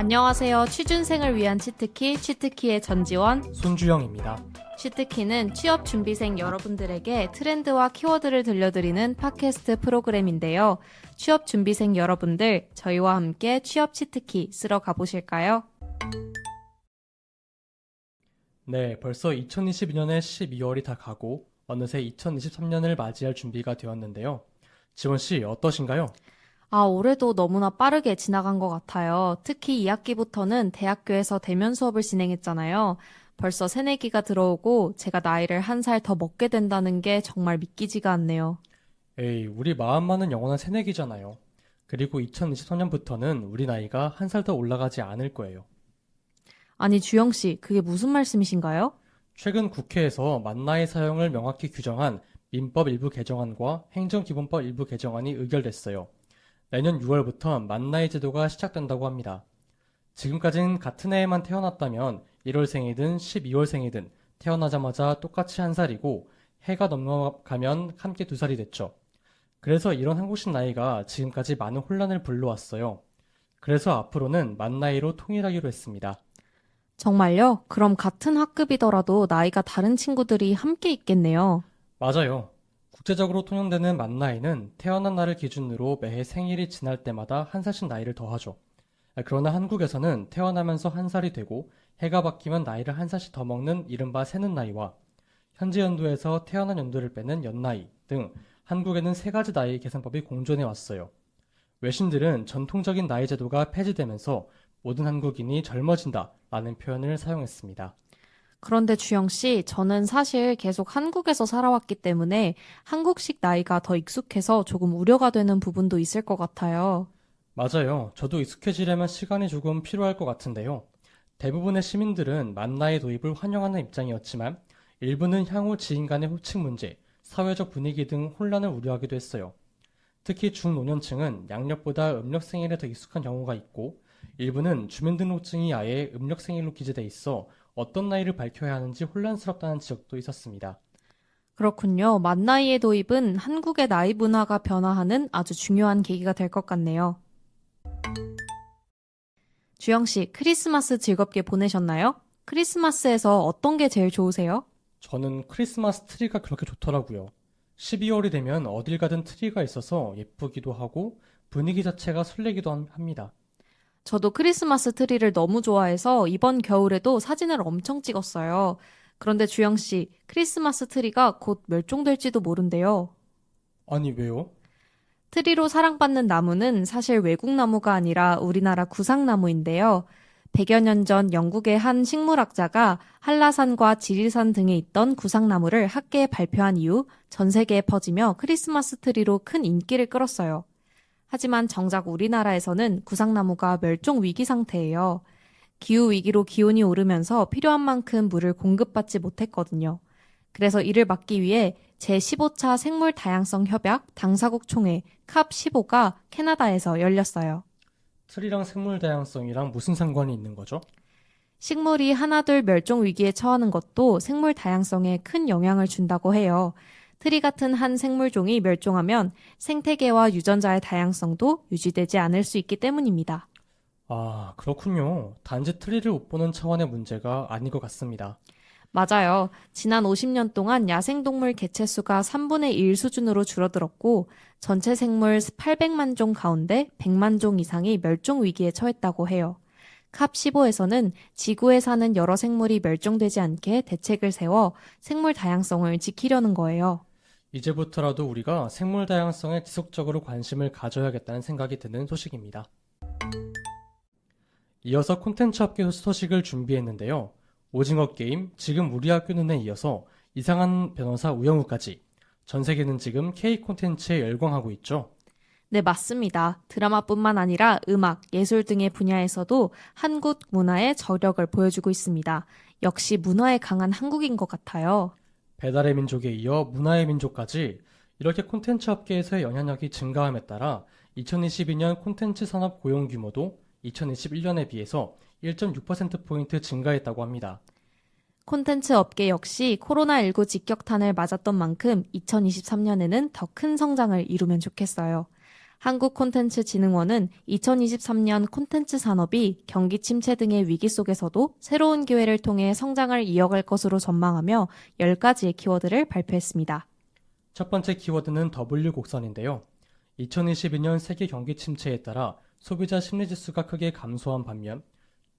안녕하세요. 취준생을 위한 치트키, 치트키의 전지원, 손주영입니다. 치트키는 취업준비생 여러분들에게 트렌드와 키워드를 들려드리는 팟캐스트 프로그램인데요. 취업준비생 여러분들, 저희와 함께 취업 치트키 쓰러 가보실까요? 네, 벌써 2022년의 12월이 다 가고 어느새 2023년을 맞이할 준비가 되었는데요. 지원씨 어떠신가요? 올해도 너무나 빠르게 지나간 것 같아요. 특히 2학기부터는 대학교에서 대면 수업을 진행했잖아요. 벌써 새내기가 들어오고 제가 나이를 한 살 더 먹게 된다는 게 정말 믿기지가 않네요. 에이, 우리 마음만은 영원한 새내기잖아요. 그리고 2023년부터는 우리 나이가 한 살 더 올라가지 않을 거예요. 아니, 주영씨, 그게 무슨 말씀이신가요? 최근 국회에서 만나이 사용을 명확히 규정한 민법 일부 개정안과 행정기본법 일부 개정안이 의결됐어요. 내년 6월부터 만나이 제도가 시작된다고 합니다. 지금까지는 같은 해에만 태어났다면 1월생이든 12월생이든 태어나자마자 똑같이 한 살이고 해가 넘어가면 함께 2살이 됐죠. 그래서 이런 한국식 나이가 지금까지 많은 혼란을 불러왔어요. 그래서 앞으로는 만 나이로 통일하기로 했습니다. 정말요? 그럼 같은 학급이더라도 나이가 다른 친구들이 함께 있겠네요. 맞아요. 국제적으로 통용되는 만 나이는 태어난 날을 기준으로 매해 생일이 지날 때마다 한 살씩 나이를 더하죠. 그러나 한국에서는 태어나면서 한 살이 되고 해가 바뀌면 나이를 한 살씩 더 먹는 이른바 새는 나이와 현재 연도에서 태어난 연도를 빼는 연나이 등 한국에는 3가지 나이 계산법이 공존해 왔어요. 외신들은 전통적인 나이 제도가 폐지되면서 모든 한국인이 젊어진다 라는 표현을 사용했습니다. 그런데 주영씨, 저는 사실 계속 한국에서 살아왔기 때문에 한국식 나이가 더 익숙해서 조금 우려가 되는 부분도 있을 것 같아요. 맞아요. 저도 익숙해지려면 시간이 조금 필요할 것 같은데요. 대부분의 시민들은 만 나이 도입을 환영하는 입장이었지만 일부는 향후 지인 간의 호칭 문제, 사회적 분위기 등 혼란을 우려하기도 했어요. 특히 중노년층은 양력보다 음력 생일에 더 익숙한 경우가 있고 일부는 주민등록증이 아예 음력 생일로 기재돼 있어 어떤 나이를 밝혀야 하는지 혼란스럽다는 지적도 있었습니다. 그렇군요. 만 나이의 도입은 한국의 나이 문화가 변화하는 아주 중요한 계기가 될 것 같네요. 주영씨, 크리스마스 즐겁게 보내셨나요? 크리스마스에서 어떤 게 제일 좋으세요? 저는 크리스마스 트리가 그렇게 좋더라고요. 12월이 되면 어딜 가든 트리가 있어서 예쁘기도 하고 분위기 자체가 설레기도 합니다. 저도 크리스마스 트리를 너무 좋아해서 이번 겨울에도 사진을 엄청 찍었어요. 그런데 주영씨, 크리스마스 트리가 곧 멸종될지도 모른대요. 아니, 왜요? 트리로 사랑받는 나무는 사실 외국 나무가 아니라 우리나라 구상나무인데요. 100여 년 전 영국의 한 식물학자가 한라산과 지리산 등에 있던 구상나무를 학계에 발표한 이후 전 세계에 퍼지며 크리스마스 트리로 큰 인기를 끌었어요. 하지만 정작 우리나라에서는 구상나무가 멸종 위기 상태예요. 기후 위기로 기온이 오르면서 필요한 만큼 물을 공급받지 못했거든요. 그래서 이를 막기 위해 제15차 생물 다양성 협약 당사국 총회 캅15가 캐나다에서 열렸어요. 트리랑 생물 다양성이랑 무슨 상관이 있는 거죠? 식물이 하나둘 멸종 위기에 처하는 것도 생물 다양성에 큰 영향을 준다고 해요. 트리 같은 한 생물종이 멸종하면 생태계와 유전자의 다양성도 유지되지 않을 수 있기 때문입니다. 아, 그렇군요. 단지 트리를 못 보는 차원의 문제가 아닌 것 같습니다. 맞아요. 지난 50년 동안 야생동물 개체수가 3분의 1 수준으로 줄어들었고 전체 생물 800만 종 가운데 100만 종 이상이 멸종 위기에 처했다고 해요. 캅15에서는 지구에 사는 여러 생물이 멸종되지 않게 대책을 세워 생물 다양성을 지키려는 거예요. 이제부터라도 우리가 생물 다양성에 지속적으로 관심을 가져야겠다는 생각이 드는 소식입니다. 이어서 콘텐츠 업계 소식을 준비했는데요. 오징어 게임, 지금 우리 학교는에 이어서 이상한 변호사 우영우까지 전 세계는 지금 K 콘텐츠에 열광하고 있죠. 네, 맞습니다. 드라마뿐만 아니라 음악, 예술 등의 분야에서도 한국 문화의 저력을 보여주고 있습니다. 역시 문화에 강한 한국인 것 같아요. 배달의 민족에 이어 문화의 민족까지 이렇게 콘텐츠 업계에서의 영향력이 증가함에 따라 2022년 콘텐츠 산업 고용 규모도 2021년에 비해서 1.6%포인트 증가했다고 합니다. 콘텐츠 업계 역시 코로나19 직격탄을 맞았던 만큼 2023년에는 더 큰 성장을 이루면 좋겠어요. 한국콘텐츠진흥원은 2023년 콘텐츠 산업이 경기 침체 등의 위기 속에서도 새로운 기회를 통해 성장을 이어갈 것으로 전망하며 10가지의 키워드를 발표했습니다. 첫 번째 키워드는 W 곡선인데요. 2022년 세계 경기 침체에 따라 소비자 심리지수가 크게 감소한 반면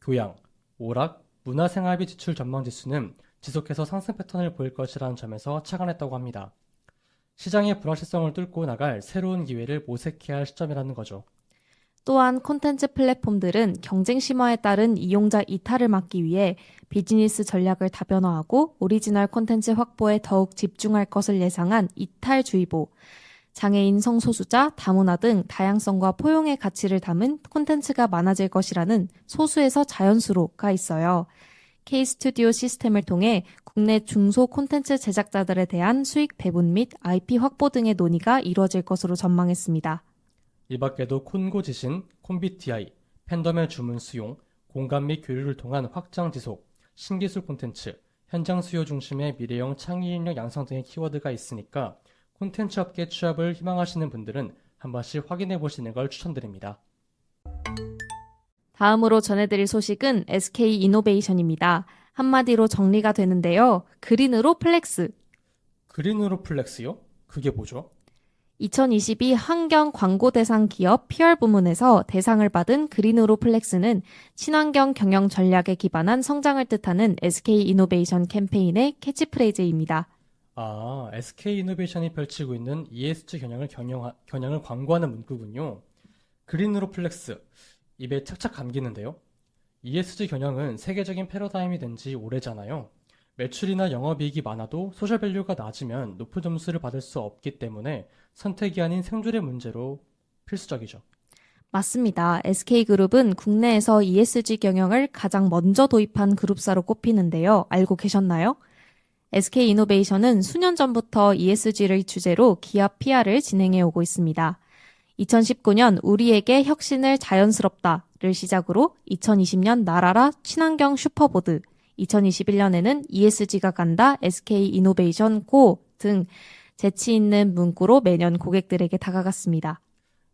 교양, 오락, 문화생활비 지출 전망 지수는 지속해서 상승 패턴을 보일 것이라는 점에서 착안했다고 합니다. 시장의 불확실성을 뚫고 나갈 새로운 기회를 모색해야 할 시점이라는 거죠. 또한 콘텐츠 플랫폼들은 경쟁 심화에 따른 이용자 이탈을 막기 위해 비즈니스 전략을 다변화하고 오리지널 콘텐츠 확보에 더욱 집중할 것을 예상한 이탈주의보, 장애인, 성소수자, 다문화 등 다양성과 포용의 가치를 담은 콘텐츠가 많아질 것이라는 소수에서 자연수로가 있어요. K-스튜디오 시스템을 통해 국내 중소 콘텐츠 제작자들에 대한 수익 배분 및 IP 확보 등의 논의가 이루어질 것으로 전망했습니다. 이 밖에도 콘고 지신, 콤비티아이, 팬덤의 주문 수용, 공감 및 교류를 통한 확장 지속, 신기술 콘텐츠, 현장 수요 중심의 미래형 창의인력 양성 등의 키워드가 있으니까 콘텐츠 업계 취업을 희망하시는 분들은 한 번씩 확인해 보시는 걸 추천드립니다. 다음으로 전해드릴 소식은 SK 이노베이션입니다. 한마디로 정리가 되는데요. 그린으로 플렉스. 그린으로 플렉스요? 그게 뭐죠? 2022 환경 광고 대상 기업 PR 부문에서 대상을 받은 그린으로 플렉스는 친환경 경영 전략에 기반한 성장을 뜻하는 SK 이노베이션 캠페인의 캐치프레이즈입니다. SK 이노베이션이 펼치고 있는 ESG 겨냥을 광고하는 문구군요. 그린으로 플렉스. 입에 착착 감기는데요. ESG 겨냥은 세계적인 패러다임이 된 지 오래잖아요. 매출이나 영업이익이 많아도 소셜밸류가 낮으면 높은 점수를 받을 수 없기 때문에 선택이 아닌 생존의 문제로 필수적이죠. 맞습니다. SK그룹은 국내에서 ESG 경영을 가장 먼저 도입한 그룹사로 꼽히는데요. 알고 계셨나요? SK이노베이션은 수년 전부터 ESG를 주제로 기업 PR을 진행해 오고 있습니다. 2019년 우리에게 혁신을 자연스럽다를 시작으로 2020년 날아라 친환경 슈퍼보드, 2021년에는 ESG가 간다 SK 이노베이션 고 등 재치 있는 문구로 매년 고객들에게 다가갔습니다.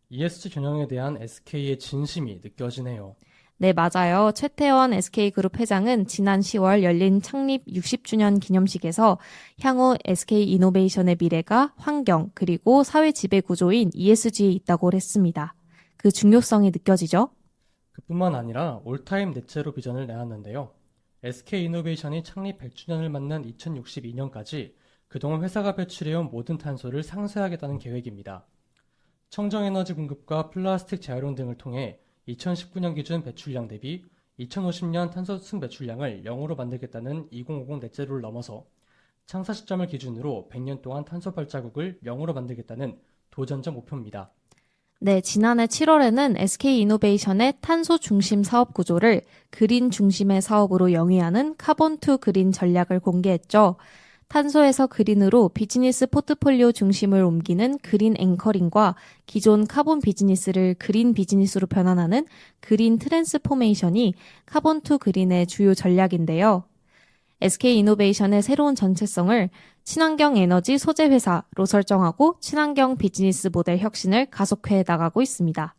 ESG 경영에 대한 SK의 진심이 느껴지네요. 네, 맞아요. 최태원 SK그룹 회장은 지난 10월 열린 창립 60주년 기념식에서 향후 SK이노베이션의 미래가 환경 그리고 사회 지배 구조인 ESG에 있다고 했습니다. 그 중요성이 느껴지죠? 그뿐만 아니라 올타임 넷제로 비전을 내놨는데요. SK이노베이션이 창립 100주년을 맞는 2062년까지 그동안 회사가 배출해온 모든 탄소를 상쇄하겠다는 계획입니다. 청정에너지 공급과 플라스틱 재활용 등을 통해 2019년 기준 배출량 대비 2050년 탄소 순 배출량을 0으로 만들겠다는 2050 넷제로를 넘어서 창사 시점을 기준으로 100년 동안 탄소 발자국을 0으로 만들겠다는 도전적 목표입니다. 네, 지난해 7월에는 SK이노베이션의 탄소 중심 사업 구조를 그린 중심의 사업으로 영위하는 카본 투 그린 전략을 공개했죠. 탄소에서 그린으로 비즈니스 포트폴리오 중심을 옮기는 그린 앵커링과 기존 카본 비즈니스를 그린 비즈니스로 변환하는 그린 트랜스포메이션이 카본 투 그린의 주요 전략인데요. SK이노베이션의 새로운 정체성을 친환경 에너지 소재 회사로 설정하고 친환경 비즈니스 모델 혁신을 가속해 나가고 있습니다.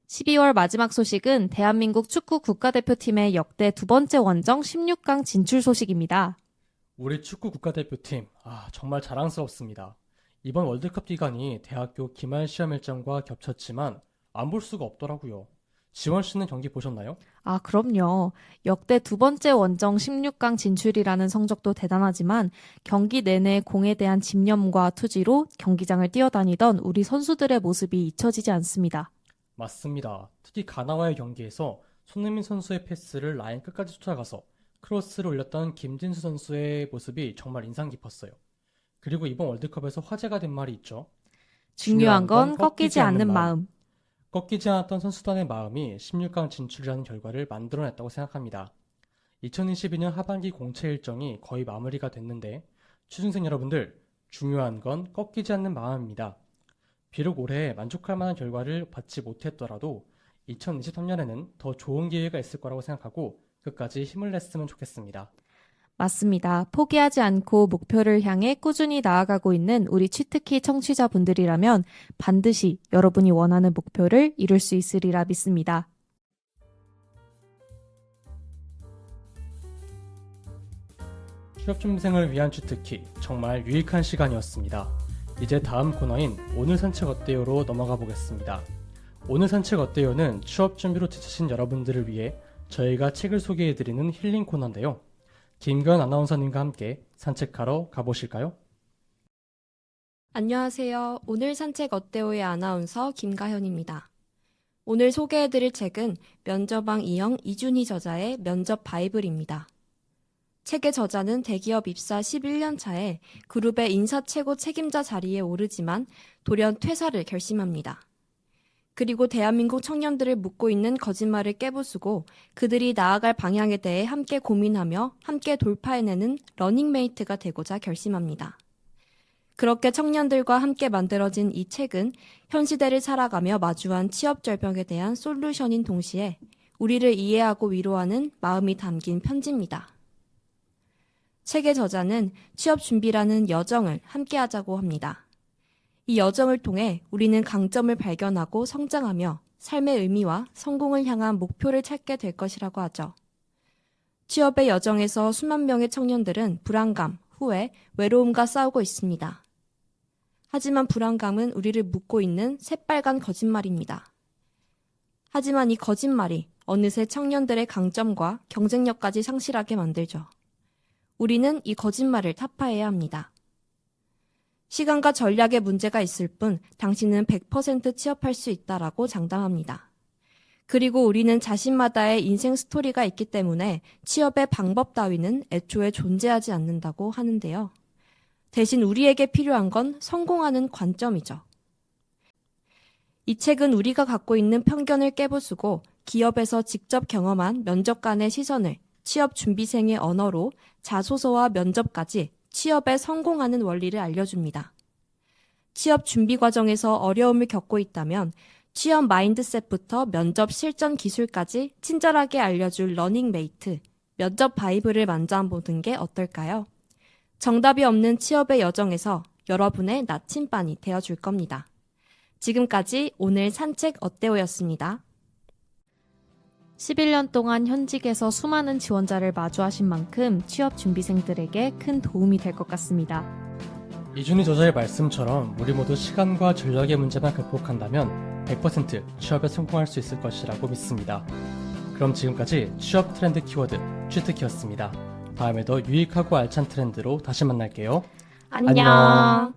12월 마지막 소식은 대한민국 축구 국가대표팀의 역대 두 번째 원정 16강 진출 소식입니다. 우리 축구 국가대표팀, 정말 자랑스럽습니다. 이번 월드컵 기간이 대학교 기말 시험 일정과 겹쳤지만 안 볼 수가 없더라고요. 지원 씨는 경기 보셨나요? 그럼요. 역대 두 번째 원정 16강 진출이라는 성적도 대단하지만 경기 내내 공에 대한 집념과 투지로 경기장을 뛰어다니던 우리 선수들의 모습이 잊혀지지 않습니다. 맞습니다. 특히 가나와의 경기에서 손흥민 선수의 패스를 라인 끝까지 쫓아가서 크로스를 올렸던 김진수 선수의 모습이 정말 인상 깊었어요. 그리고 이번 월드컵에서 화제가 된 말이 있죠. 중요한 건 꺾이지 않는 마음. 꺾이지 않았던 선수단의 마음이 16강 진출이라는 결과를 만들어냈다고 생각합니다. 2022년 하반기 공채 일정이 거의 마무리가 됐는데 취준생 여러분들, 중요한 건 꺾이지 않는 마음입니다. 비록 올해 만족할 만한 결과를 받지 못했더라도 2023년에는 더 좋은 기회가 있을 거라고 생각하고 끝까지 힘을 냈으면 좋겠습니다. 맞습니다. 포기하지 않고 목표를 향해 꾸준히 나아가고 있는 우리 취특히 청취자분들이라면 반드시 여러분이 원하는 목표를 이룰 수 있으리라 믿습니다. 취업준비생을 위한 취특히 정말 유익한 시간이었습니다. 이제 다음 코너인 오늘 산책 어때요로 넘어가 보겠습니다. 오늘 산책 어때요는 취업 준비로 지치신 여러분들을 위해 저희가 책을 소개해드리는 힐링 코너인데요. 김규현 아나운서님과 함께 산책하러 가보실까요? 안녕하세요. 오늘 산책 어때요의 아나운서 김가현입니다. 오늘 소개해드릴 책은 면접왕 이형 이준희 저자의 면접 바이블입니다. 책의 저자는 대기업 입사 11년 차에 그룹의 인사 최고 책임자 자리에 오르지만 돌연 퇴사를 결심합니다. 그리고 대한민국 청년들을 묻고 있는 거짓말을 깨부수고 그들이 나아갈 방향에 대해 함께 고민하며 함께 돌파해내는 러닝메이트가 되고자 결심합니다. 그렇게 청년들과 함께 만들어진 이 책은 현 시대를 살아가며 마주한 취업 절벽에 대한 솔루션인 동시에 우리를 이해하고 위로하는 마음이 담긴 편지입니다. 책의 저자는 취업 준비라는 여정을 함께 하자고 합니다. 이 여정을 통해 우리는 강점을 발견하고 성장하며 삶의 의미와 성공을 향한 목표를 찾게 될 것이라고 하죠. 취업의 여정에서 수만 명의 청년들은 불안감, 후회, 외로움과 싸우고 있습니다. 하지만 불안감은 우리를 묶고 있는 새빨간 거짓말입니다. 하지만 이 거짓말이 어느새 청년들의 강점과 경쟁력까지 상실하게 만들죠. 우리는 이 거짓말을 타파해야 합니다. 시간과 전략에 문제가 있을 뿐 당신은 100% 취업할 수 있다라고 장담합니다. 그리고 우리는 자신마다의 인생 스토리가 있기 때문에 취업의 방법 따위는 애초에 존재하지 않는다고 하는데요. 대신 우리에게 필요한 건 성공하는 관점이죠. 이 책은 우리가 갖고 있는 편견을 깨부수고 기업에서 직접 경험한 면접관의 시선을 취업 준비생의 언어로 자소서와 면접까지 취업에 성공하는 원리를 알려줍니다. 취업 준비 과정에서 어려움을 겪고 있다면 취업 마인드셋부터 면접 실전 기술까지 친절하게 알려줄 러닝메이트, 면접 바이블을 만져보는 게 어떨까요? 정답이 없는 취업의 여정에서 여러분의 나침반이 되어줄 겁니다. 지금까지 오늘 산책 어때요였습니다. 11년 동안 현직에서 수많은 지원자를 마주하신 만큼 취업 준비생들에게 큰 도움이 될 것 같습니다. 이준희 저자의 말씀처럼 우리 모두 시간과 전략의 문제만 극복한다면 100% 취업에 성공할 수 있을 것이라고 믿습니다. 그럼 지금까지 취업 트렌드 키워드 취특키였습니다. 다음에 더 유익하고 알찬 트렌드로 다시 만날게요. 안녕.